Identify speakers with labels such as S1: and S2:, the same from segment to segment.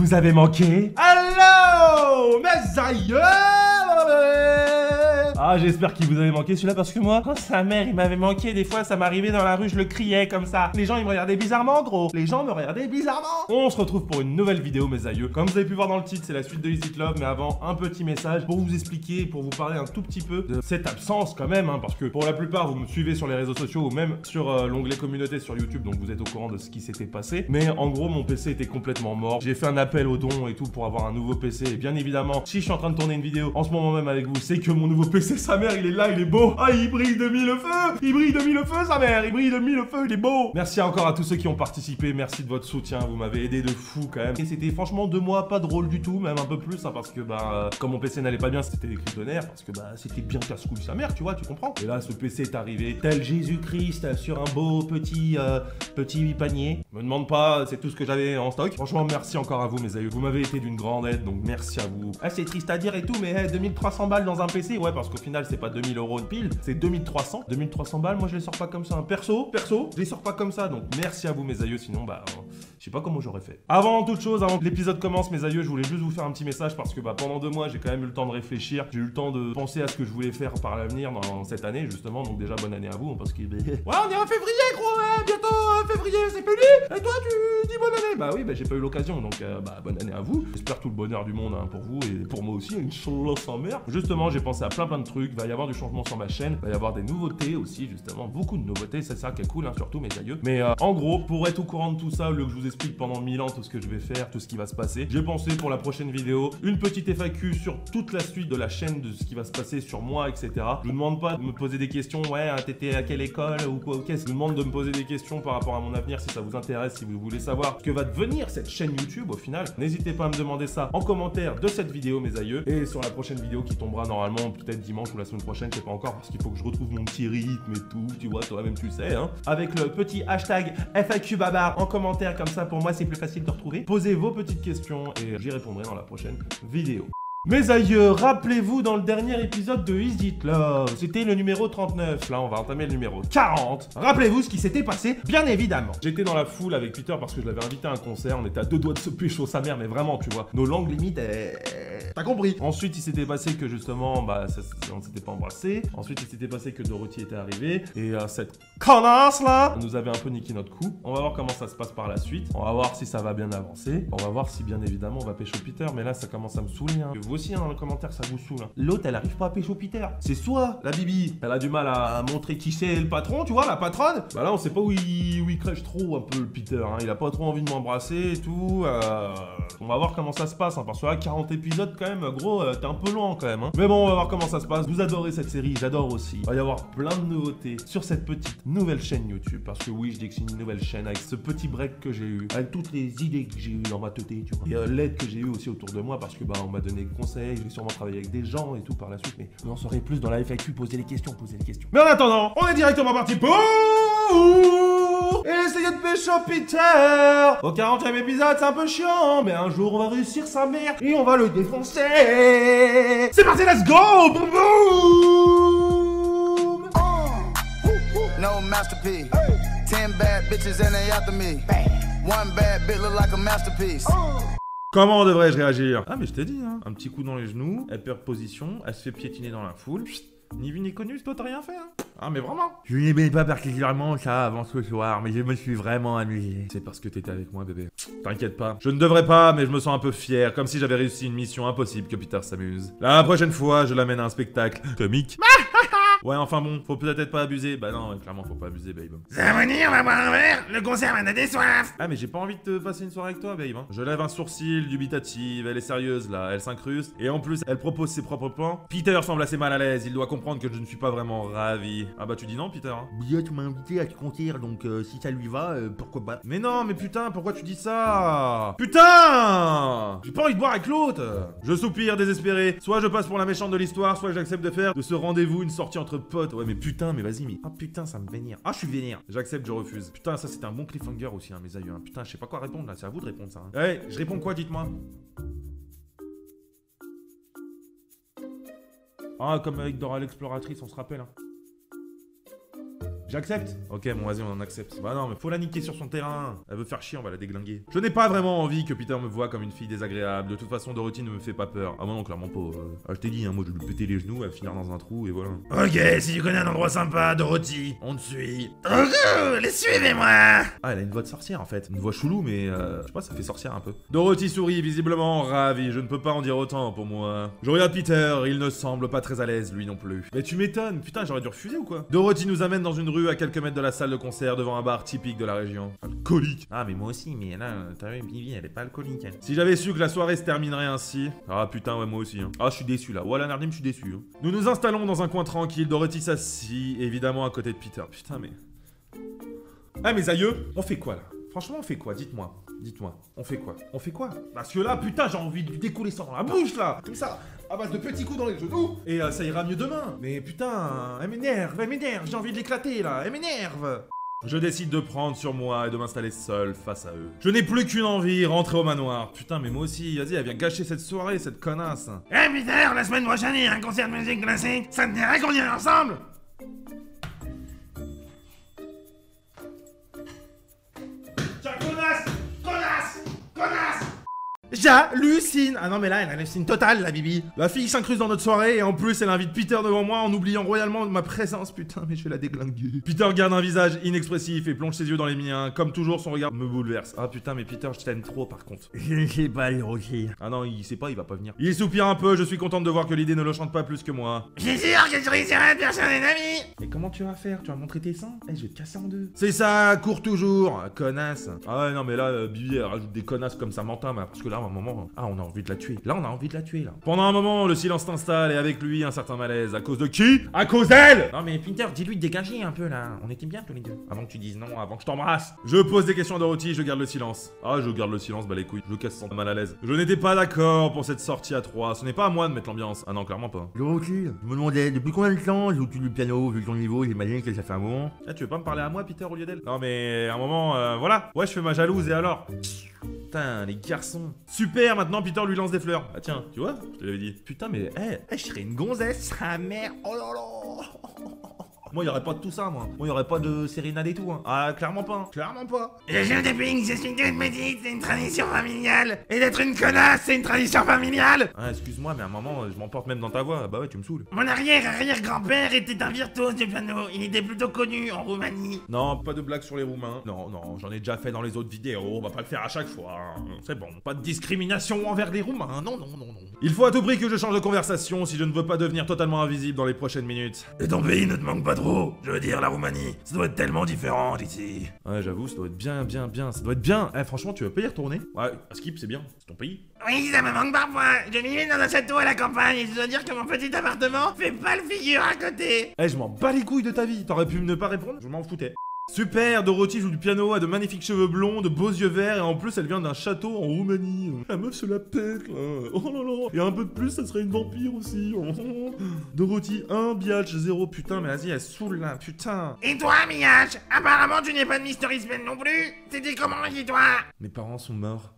S1: vous avez manqué. Hello, mes aïeux. Ah, j'espère qu'il vous avait manqué celui-là parce que moi, quand sa mère, il m'avait manqué. Des fois, ça m'arrivait dans la rue, je le criais comme ça. Les gens, ils me regardaient bizarrement, gros. Les gens me regardaient bizarrement. On se retrouve pour une nouvelle vidéo, mes aïeux. Comme vous avez pu voir dans le titre, c'est la suite de Is It Love. Mais avant, un petit message pour vous expliquer, pour vous parler un tout petit peu de cette absence quand même. Parce que pour la plupart, vous me suivez sur les réseaux sociaux ou même sur l'onglet communauté sur YouTube. Donc vous êtes au courant de ce qui s'était passé. Mais en gros, mon PC était complètement mort. J'ai fait un appel aux dons et tout pour avoir un nouveau PC. Et bien évidemment, si je suis en train de tourner une vidéo en ce moment même avec vous, c'est que mon nouveau PC, sa mère, il est là, il est beau. Ah, il brille de mille feux. Il brille de mille feux, sa mère. Il brille de mille feux, il est beau. Merci encore à tous ceux qui ont participé. Merci de votre soutien. Vous m'avez aidé de fou quand même. Et c'était franchement 2 mois pas drôle du tout, même un peu plus, parce que comme mon PC n'allait pas bien, c'était des cris de nerfs, parce que c'était bien casse-couille sa mère, tu vois, tu comprends. Et là, ce PC est arrivé tel Jésus-Christ sur un beau petit panier. Me demande pas, c'est tout ce que j'avais en stock. Franchement, merci encore à vous, mes aïeux. Vous m'avez été d'une grande aide, donc merci à vous. Ah, c'est triste à dire et tout, mais 2300 balles dans un PC, ouais, parce qu'au final, c'est pas 2000 € de pile, c'est 2300. 2300 balles, moi je les sors pas comme ça. Perso, je les sors pas comme ça, donc merci à vous, mes aïeux, sinon, je sais pas comment j'aurais fait. Avant toute chose, avant que l'épisode commence, mes aïeux, je voulais juste vous faire un petit message parce que pendant 2 mois, j'ai quand même eu le temps de réfléchir. J'ai eu le temps de penser à ce que je voulais faire par l'avenir dans cette année, justement. Donc déjà, bonne année à vous, parce que... ouais, on est en février, gros, ouais, bientôt février, c'est fini. Et toi, tu dis bonne année. Bah oui, j'ai pas eu l'occasion, donc bonne année à vous. J'espère tout le bonheur du monde pour vous et pour moi aussi, une chance sans mère. Justement, j'ai pensé à plein de trucs. Il va y avoir du changement sur ma chaîne, il va y avoir des nouveautés aussi, justement, beaucoup de nouveautés. C'est ça qui est cool, surtout mes aïeux. Mais en gros, pour être au courant de tout ça, au lieu que je vous explique pendant 1000 ans tout ce que je vais faire, tout ce qui va se passer, j'ai pensé pour la prochaine vidéo une petite FAQ sur toute la suite de la chaîne, de ce qui va se passer sur moi, etc. Je vous demande pas de me poser des questions, ouais, t'étais à quelle école ou quoi, ok. Je vous demande de me poser des questions par rapport à mon avenir si ça vous intéresse, si vous voulez savoir ce que va devenir cette chaîne YouTube au final. N'hésitez pas à me demander ça en commentaire de cette vidéo, mes aïeux, et sur la prochaine vidéo qui tombera normalement peut-être dimanche ou la semaine prochaine, je sais pas encore, parce qu'il faut que je retrouve mon petit rythme et tout, tu vois, toi-même tu sais, avec le petit hashtag FAQ Babar en commentaire, comme ça pour moi c'est plus facile de retrouver. Posez vos petites questions et j'y répondrai dans la prochaine vidéo. Mes aïeux, rappelez-vous dans le dernier épisode de Is It Love, c'était le numéro 39, là on va entamer le numéro 40. Rappelez-vous ce qui s'était passé, bien évidemment. J'étais dans la foule avec Peter parce que je l'avais invité à un concert, on était à 2 doigts de se pécho sa mère, mais vraiment, tu vois, nos langues limites, t'as compris. Ensuite, il s'était passé que justement, on s'était pas embrassé. Ensuite, il s'était passé que Dorothy était arrivée, et cette connasse là nous avait un peu niqué notre coup. On va voir comment ça se passe par la suite, on va voir si ça va bien avancer, on va voir si bien évidemment on va pécho Peter, mais là ça commence à me saouler, Vous aussi dans le commentaire ça vous saoule. L'autre elle arrive pas à pécho Peter. C'est soit la Bibi, elle a du mal à montrer qui c'est le patron, tu vois, la patronne. Là on sait pas où il crèche trop un peu le Peter, il a pas trop envie de m'embrasser et tout. On va voir comment ça se passe, parce que là 40 épisodes quand même, gros, t'es un peu lent quand même. Mais bon, on va voir comment ça se passe. Vous adorez cette série, j'adore aussi. Il va y avoir plein de nouveautés sur cette petite nouvelle chaîne YouTube, parce que oui, je dis que c'est une nouvelle chaîne avec ce petit break que j'ai eu, avec toutes les idées que j'ai eu dans ma tête, tu vois. Et l'aide que j'ai eu aussi autour de moi, parce que on m'a donné des conseils, je vais sûrement travailler avec des gens et tout par la suite, mais vous en saurez plus dans la FAQ, posez les questions. Mais en attendant, on est directement parti pour essayer de pécho Peter. Au 40e épisode, c'est un peu chiant, mais un jour on va réussir sa mère et on va le défoncer. C'est parti, let's go. Boum boum.
S2: No masterpiece. 10 bad bitches and they after me. One bad bitch look like a masterpiece.
S1: Comment devrais-je réagir? Ah mais je t'ai dit, un petit coup dans les genoux, elle perd position, elle se fait piétiner dans la foule. Ni vu ni connu, toi t'as rien fait, Ah mais vraiment. Je n'aimais pas particulièrement ça avant ce soir, mais je me suis vraiment amusé. C'est parce que t'étais avec moi, bébé. T'inquiète pas. Je ne devrais pas, mais je me sens un peu fier, comme si j'avais réussi une mission impossible que Peter s'amuse. La prochaine fois, je l'amène à un spectacle comique. Ouais, enfin bon, faut peut-être pas abuser. Bah non, clairement, faut pas abuser, babe. Ça va venir, on va boire un verre. Le concert m'a donné soif. Ah, mais j'ai pas envie de te passer une soirée avec toi, babe. Je lève un sourcil, dubitative, elle est sérieuse là, elle s'incruste. Et en plus, elle propose ses propres plans. Peter semble assez mal à l'aise, il doit comprendre que je ne suis pas vraiment ravi. Ah bah tu dis non, Peter?
S3: Oui, tu m'as invité à ce concert, donc si ça lui va, pourquoi pas.
S1: Mais non, mais putain, pourquoi tu dis ça? Putain! J'ai pas envie de boire avec l'autre. Je soupire désespéré. Soit je passe pour la méchante de l'histoire, soit j'accepte de faire de ce rendez-vous une sortie entre potes. Ouais mais putain, mais vas-y, mais... Ah putain, ça me vénère. Ah, je suis vénère. J'accepte, je refuse. Putain, ça c'était un bon cliffhanger aussi, mes aïeux. Putain, je sais pas quoi répondre là, c'est à vous de répondre ça. Hey, je réponds quoi, dites-moi? Ah, comme avec Dora l'exploratrice, on se rappelle. J'accepte. Ok, bon, vas-y, on en accepte. Bah non, mais faut la niquer sur son terrain. Elle veut faire chier, on va la déglinguer. Je n'ai pas vraiment envie que Peter me voie comme une fille désagréable. De toute façon, Dorothy ne me fait pas peur. Ah, moi non, clairement pas. Ah, je t'ai dit, hein, moi je vais lui péter les genoux, elle va finir dans un trou et voilà. Ok, si tu connais un endroit sympa, Dorothy, on te suit. Les suivez-moi. Ah, elle a une voix de sorcière en fait. Une voix chelou, mais je sais pas, ça fait sorcière un peu. Dorothy sourit, visiblement ravie. Je ne peux pas en dire autant pour moi. Je regarde Peter, il ne semble pas très à l'aise, lui non plus. Mais tu m'étonnes, putain, j'aurais dû refuser ou quoi? Dorothy nous amène dans une rue à quelques mètres de la salle de concert devant un bar typique de la région. Alcoolique. Ah, mais moi aussi, mais là, t'as vu, Bibi, elle est pas alcoolique. Hein. Si j'avais su que la soirée se terminerait ainsi. Ah, putain, ouais, moi aussi. Hein. Ah, je suis déçu là. Voilà, Nardim, je suis déçu. Hein. Nous nous installons dans un coin tranquille. Dorothy s'assit, évidemment, à côté de Peter. Putain, mais. Ah, mes aïeux, on fait quoi là? Franchement, on fait quoi? Dites-moi. Dites-moi. On fait quoi? On fait quoi? Parce que là, putain, j'ai envie de lui découler ça dans la bouche là. Comme ça. À base de petits coups dans les genoux. Et ça ira mieux demain. Mais putain, elle m'énerve. J'ai envie de l'éclater là. Elle m'énerve. Je décide de prendre sur moi et de m'installer seul face à eux. Je n'ai plus qu'une envie, rentrer au manoir. Putain, mais moi aussi, vas-y, elle vient gâcher cette soirée, cette connasse. Eh Peter, la semaine prochaine, il y a un concert de musique classique. Ça te dirait qu'on y aille ensemble? Tiens, connasse! J'hallucine! Ah non mais là elle hallucine totale la Bibi. La fille s'incruste dans notre soirée et en plus elle invite Peter devant moi en oubliant royalement ma présence. Putain mais je vais la déglinguer. Peter garde un visage inexpressif et plonge ses yeux dans les miens. Comme toujours son regard me bouleverse. Ah putain mais Peter je t'aime trop par contre.
S3: Je ne sais pas, Dorothy.
S1: Ah non il sait pas, il va pas venir. Il soupire un peu, je suis contente de voir que l'idée ne le chante pas plus que moi. J'ai sûr que je réussirai à te faire un ami. Et comment tu vas faire? Tu vas montrer tes seins? Eh je vais te casser en deux. C'est ça, cours toujours, connasse. Ah ouais non mais là Bibi elle rajoute des connasses comme ça m'entend parce que là à un moment, ah on a envie de la tuer. Là on a envie de la tuer là. Pendant un moment le silence s'installe et avec lui un certain malaise. À cause de qui? À cause d'elle. Non mais Peter dis-lui de dégager un peu là. On était bien tous les deux. Avant que tu dises non, avant que je t'embrasse. Je pose des questions à Dorothy, je garde le silence. Ah je garde le silence, bah les couilles. Je casse son mal à l'aise. Je n'étais pas d'accord pour cette sortie à 3. Ce n'est pas à moi de mettre l'ambiance. Ah non clairement pas.
S3: Dorothy, je me demandais depuis combien de temps joue-tu du piano vu ton niveau, j'imagine que ça fait un moment.
S1: Ah tu veux pas me parler à moi Peter au lieu d'elle? Non mais à un moment voilà. Ouais je fais ma jalouse et alors? Putain, les garçons. Super, maintenant Peter lui lance des fleurs. Ah tiens, tu vois, je te l'avais dit. Putain, mais, je serais une gonzesse, sa mère. Oh là là. Moi, y'aurait pas de tout ça, moi. Moi, y'aurait pas de sérénade et tout, hein. Ah, clairement pas. Clairement pas. Je joue depuis que je suis toute petite, c'est une tradition familiale. Et d'être une connasse, c'est une tradition familiale. Ah, excuse-moi, mais à un moment, je m'emporte même dans ta voix. Bah ouais, tu me saoules. Mon arrière-arrière-grand-père était un virtuose du piano. Il était plutôt connu en Roumanie. Non, pas de blague sur les Roumains. Non, non, j'en ai déjà fait dans les autres vidéos. On va pas le faire à chaque fois. Hein. C'est bon. Pas de discrimination envers les Roumains. Non, non, non, non. Il faut à tout prix que je change de conversation si je ne veux pas devenir totalement invisible dans les prochaines minutes. Et ton pays ne te manque pas trop. Je veux dire, la Roumanie, ça doit être tellement différent d'ici. Ouais, j'avoue, ça doit être bien, bien, bien. Ça doit être bien. Eh, franchement, tu veux pas y retourner? Ouais, à Skip, c'est bien. C'est ton pays. Oui, ça me manque parfois. Je vivais dans un château à la campagne et je dois dire que mon petit appartement fait pas le figure à côté. Eh, je m'en bats les couilles de ta vie. T'aurais pu ne pas répondre? Je m'en foutais. Super, Dorothy joue du piano, a de magnifiques cheveux blonds, de beaux yeux verts et en plus elle vient d'un château en Roumanie. La meuf se la pète là. Oh là là. Et un peu de plus, ça serait une vampire aussi. Oh. Dorothy 1, Biatch 0. Putain, mais vas-y, elle saoule là, putain. Et toi, Biatch? Apparemment, tu n'es pas de Mystery Spell non plus. C'était comment, dis-toi? Mes parents sont morts.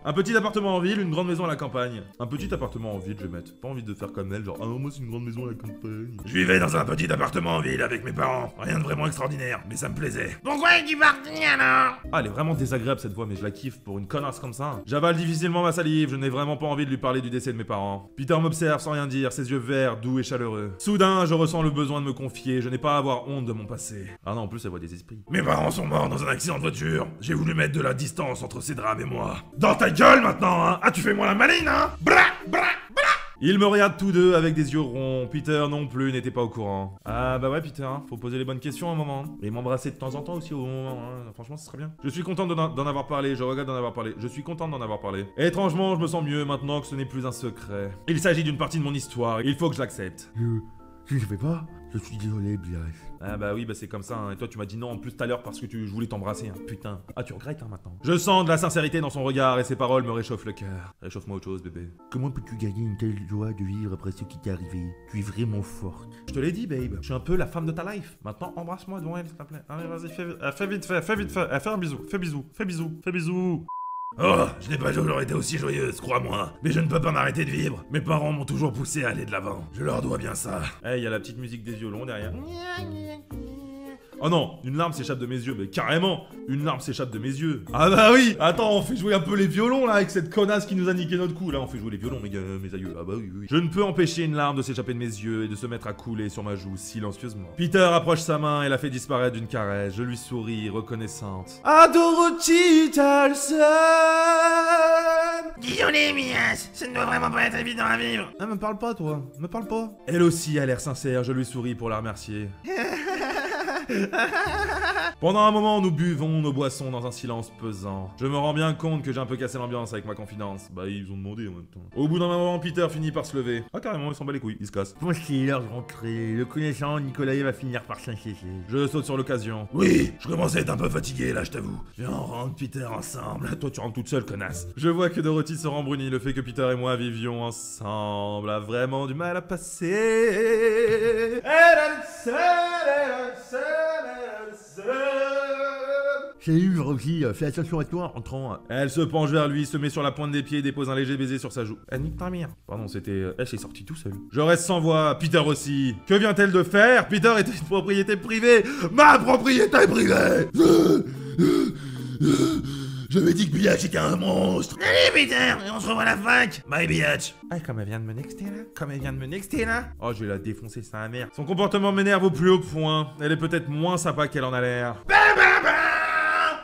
S1: Un petit appartement en ville, une grande maison à la campagne. Un petit appartement en ville, je vais mettre. Pas envie de faire comme elle, genre, ah non, moi c'est une grande maison à la campagne. Je vivais dans un petit appartement en ville avec mes parents. Rien de vraiment extraordinaire, mais ça me plaisait. Pourquoi es-tu parti alors? Ah, elle est vraiment désagréable cette voix, mais je la kiffe pour une connasse comme ça. J'avale difficilement ma salive, je n'ai vraiment pas envie de lui parler du décès de mes parents. Peter m'observe sans rien dire, ses yeux verts, doux et chaleureux. Soudain, je ressens le besoin de me confier, je n'ai pas à avoir honte de mon passé. Ah non, en plus, elle voit des esprits. Mes parents sont morts dans un accident de voiture. J'ai voulu mettre de la distance entre ces drames et moi. Dans ta gueule maintenant, hein. Ah, tu fais moi la maline, hein. Bra, bra, bra. Ils me regardent tous deux avec des yeux ronds. Peter non plus n'était pas au courant. Ah bah ouais Peter, hein. Faut poser les bonnes questions à un moment. Et m'embrasser de temps en temps aussi au moment. Hein. Franchement, ce serait bien. Je suis content d'en avoir parlé. Je regrette d'en avoir parlé. Je suis content d'en avoir parlé. Et étrangement, je me sens mieux maintenant que ce n'est plus un secret. Il s'agit d'une partie de mon histoire. Il faut que je l'accepte.
S3: Je ne fais pas. Je suis désolé, Biatch.
S1: Ah bah oui, bah c'est comme ça, hein. Et toi tu m'as dit non en plus tout à l'heure parce que je voulais t'embrasser, hein. Putain. Ah tu regrettes, hein, maintenant. Je sens de la sincérité dans son regard et ses paroles me réchauffent le cœur. Réchauffe-moi autre chose, bébé.
S3: Comment peux-tu gagner une telle joie de vivre après ce qui t'est arrivé? Tu es vraiment forte.
S1: Je te l'ai dit, babe. Je suis un peu la femme de ta life. Maintenant, embrasse-moi devant elle, s'il te plaît. Allez, vas-y, fais vite fait. Fais un bisou. Fais bisou.
S4: Oh, je n'ai pas toujours été aussi joyeuse, crois-moi. Mais je ne peux pas m'arrêter de vivre. Mes parents m'ont toujours poussé à aller de l'avant. Je leur dois bien ça.
S1: Eh, il y a la petite musique des violons derrière. Oh non, une larme s'échappe de mes yeux, mais carrément, une larme s'échappe de mes yeux. Ah bah oui, attends, on fait jouer un peu les violons là, avec cette connasse qui nous a niqué notre coup. Là, on fait jouer les violons, mes aïeux. Ah bah oui, oui. Je ne peux empêcher une larme de s'échapper de mes yeux et de se mettre à couler sur ma joue silencieusement. Peter approche sa main et la fait disparaître d'une caresse. Je lui souris, reconnaissante. Ah, Dorothy, t'as le seum.
S4: Guillaume Mias, ça ne doit vraiment pas être évident à vivre.
S1: Ah, me parle pas, toi, me parle pas. Elle aussi a l'air sincère, je lui souris pour la remercier. Pendant un moment, nous buvons nos boissons dans un silence pesant. Je me rends bien compte que j'ai un peu cassé l'ambiance avec ma confidence. Bah, ils ont demandé en même temps. Au bout d'un moment, Peter finit par se lever. Ah, carrément, il s'en bat les couilles, il se casse.
S3: Je pense qu'il est l'heure de rentrer. Le connaissant, Nicolas va finir par s'inquiéter.
S1: Je saute sur l'occasion.
S4: Oui, je commence à être un peu fatigué là, je t'avoue. Viens, on rentre Peter ensemble.
S1: Toi, tu rentres toute seule, connasse. Je vois que Dorothy se rembrunit. Le fait que Peter et moi vivions ensemble a vraiment du mal à passer.
S3: Salut, Roxy, fais attention à toi en rentrant.
S1: Elle se penche vers lui, se met sur la pointe des pieds et dépose un léger baiser sur sa joue. Nique ta mère. Pardon, c'était... Elle s'est sortie tout seul. Je reste sans voix, Peter aussi. Que vient-elle de faire? Peter est une propriété privée. Ma propriété privée.
S4: Je me dis que Biatch était un monstre. Allez Peter, et on se revoit à la fac. Bye Biatch.
S1: Ah, comme elle vient de me nexter là. Comme elle vient de me nexter là. Oh, je vais la défoncer, sa mère. Son comportement m'énerve au plus haut point. Elle est peut-être moins sympa qu'elle en a l'air.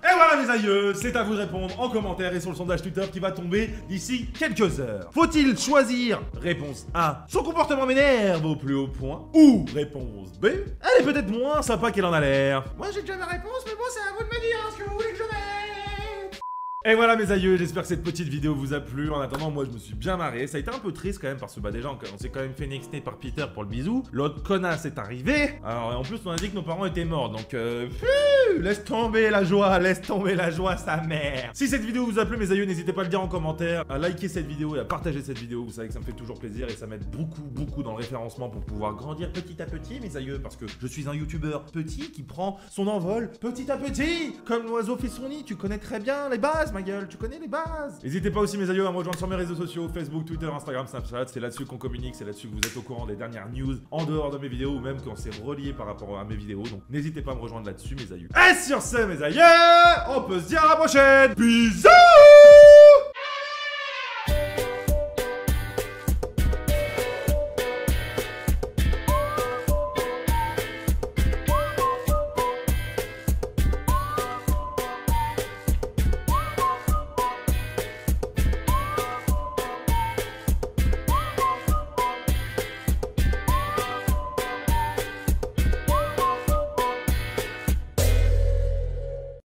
S1: Et voilà mes aïeux, c'est à vous de répondre en commentaire et sur le sondage Twitter qui va tomber d'ici quelques heures. Faut-il choisir réponse A, son comportement m'énerve au plus haut point, ou réponse B, elle est peut-être moins sympa qu'elle en a l'air. Moi j'ai déjà ma réponse, mais bon c'est à vous de me dire ce que vous voulez que je mette. Et voilà mes aïeux, j'espère que cette petite vidéo vous a plu. En attendant, moi je me suis bien marré. Ça a été un peu triste quand même parce que bah déjà on s'est quand même fait nexter par Peter pour le bisou. L'autre connasse est arrivé. Alors en plus on a dit que nos parents étaient morts. Donc laisse tomber la joie, sa mère. Si cette vidéo vous a plu mes aïeux, n'hésitez pas à le dire en commentaire, à liker cette vidéo et à partager cette vidéo. Vous savez que ça me fait toujours plaisir et ça m'aide beaucoup dans le référencement pour pouvoir grandir petit à petit mes aïeux. Parce que je suis un youtubeur petit qui prend son envol petit à petit. Comme l'oiseau fait son nid, tu connais très bien les bases ma gueule, tu connais les bases. N'hésitez pas aussi mes aïeux à me rejoindre sur mes réseaux sociaux, Facebook, Twitter, Instagram, Snapchat. C'est là-dessus qu'on communique, c'est là-dessus que vous êtes au courant des dernières news en dehors de mes vidéos ou même quand c'est relié par rapport à mes vidéos. Donc n'hésitez pas à me rejoindre là-dessus mes aïeux. Et sur ce mes aïeux, on peut se dire à la prochaine. Bisous.